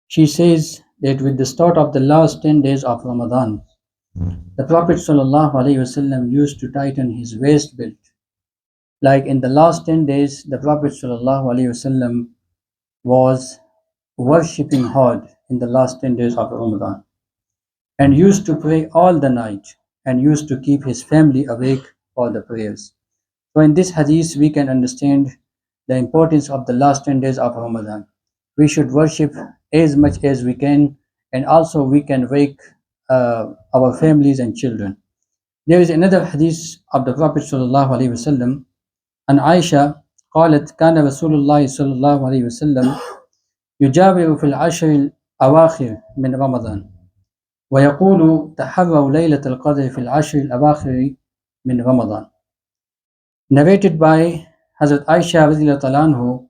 She says that with the start of the last 10 days of Ramadan, the Prophet ﷺ used to tighten his waist belt. Like in the last 10 days, the Prophet ﷺ was worshipping hard in the last 10 days of Ramadan and used to pray all the night and used to keep his family awake for the prayers. So in this hadith, we can understand the importance of the last 10 days of Ramadan. We should worship as much as we can, and also we can wake our families and children. There is another hadith of the Prophet sallallahu alaihi wasallam, and Aisha قالت كان رسول الله صلى الله عليه وسلم يجاور في العشر الأواخر من رمضان ويقول تحروا ليلة القدر في العشر الأواخر من رمضان. Narrated by Hazrat Aisha radhiyallahu anhu,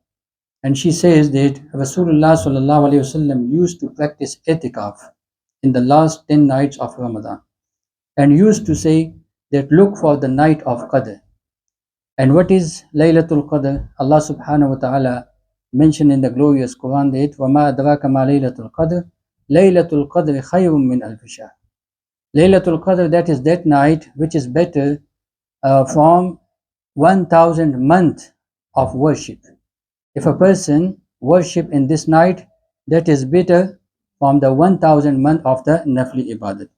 and she says that Rasulullah sallallahu alaihi wasallam used to practice itikaf in the last 10 nights of Ramadan and used to say that look for the night of Qadr. And what is Laylatul Qadr? Allah subhanahu wa ta'ala mentioned in the glorious Quran that وَمَا أَدْرَاكَ مَا لَيْلَةُ الْقَدْرِ لَيْلَةُ الْقَدْرِ خَيْرٌ مِّنْ أَلْفِ شَهْرٍ. Laylatul Qadr, that is that night which is better from 1,000 months of worship. If a person worship in this night, that is better from the 1,000 month of the Nafli Ibadat.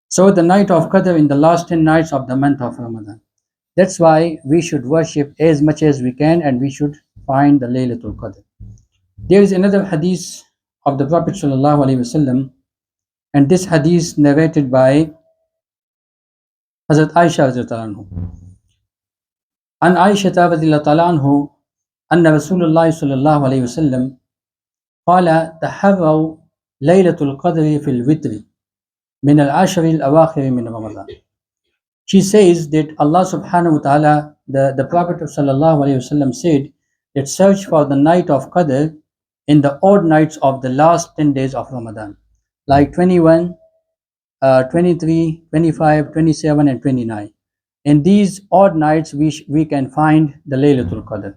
So the night of Qadr in the last 10 nights of the month of Ramadan. That's why we should worship as much as we can, and we should find the Laylatul Qadr. There is another hadith of the Prophet sallallahu alaihi wasallam, and this hadith narrated by Hazrat Aisha radhiyallahu anhu. An Aisha radhiyallahu anhu أن رسول الله صلى الله عليه وسلم قال تحروا ليلة القدر في الوتر من العشر الأواخر من رمضان. She says that Allah subhanahu wa ta'ala, the Prophet sallallahu alayhi wasallam said that search for the night of Qadr in the odd nights of the last 10 days of Ramadan, like 21, 23, 25, 27 and 29. In these odd nights we can find the Laylatul Qadr.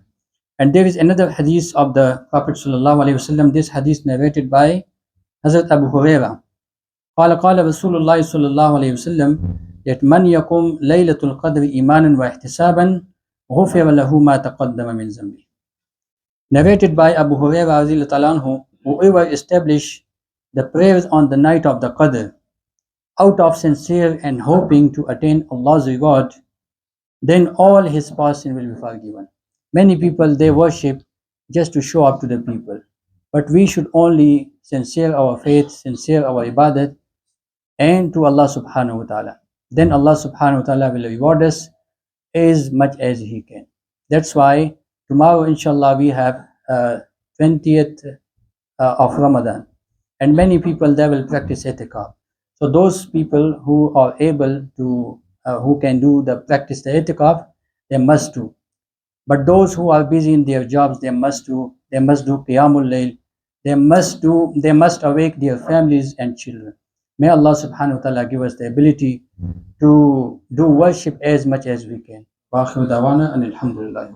And there is another hadith of the Prophet sallallahu alaihi wasallam. This hadith narrated by Hazrat Abu Huraira. قال قال رسول الله صلى الله عليه وسلم that من يقوم ليلة القدر إيمانا واحتسابا غفر له ما تقدم من ذنبه. Narrated by Abu Huraira radhiyallahu anhu, whoever establish the prayers on the night of the Qadr out of sincere and hoping to attain Allah's reward, then all his past sin will be forgiven. Many people, they worship just to show up to the people, but we should only sincere our faith, sincere our ibadat, and to Allah subhanahu wa ta'ala. Then Allah subhanahu wa ta'ala will reward us as much as He can. That's why tomorrow inshallah we have 20th of Ramadan, and many people, they will practice itikaf. So those people who are able to, who can do the practice the itikaf, they must do. But those who are busy in their jobs, they must do qiyamul layl. They must awake their families and children. May Allah subhanahu wa ta'ala give us the ability to do worship as much as we can. Wa akhiru da'wana and alhamdulillah.